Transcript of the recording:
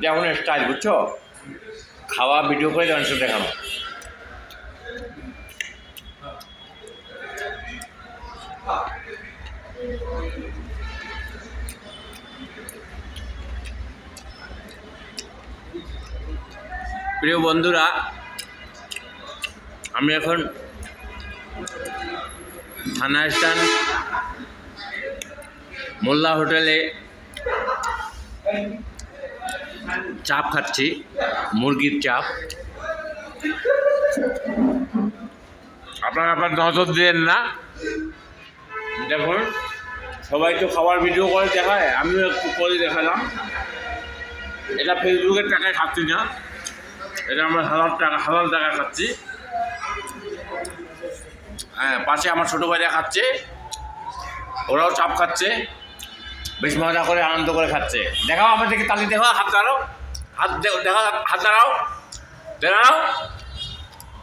যেমন স্টাইল বুঝছো, খাওয়া ভিডিও করে ডান্স দেখানো। প্রিয় বন্ধুরা, আমি এখন থানা স্ট্যান্ড মোল্লা হোটেলে চাপ খাচ্ছি, মুরগির চাপ। আপনার নজর দেন না, দেখুন সবাই তো খাবার ভিডিও করে দেখায়, আমিও একটু করে দেখালাম। এটা ফেসবুকের টাকায় খাচ্ছি না, এটা আমরা হালাল টাকা খাচ্ছি। হ্যাঁ, পাশে আমার ছোটো ভাইরা খাচ্ছে, ওরাও চাপ খাচ্ছে, বেশ মজা করে আনন্দ করে খাচ্ছে। দেখাও আমাদেরকে তালি, দেখাও হাত দাঁড়াও, হাত দেখা, হাত দাঁড়াও, দাঁড়াও।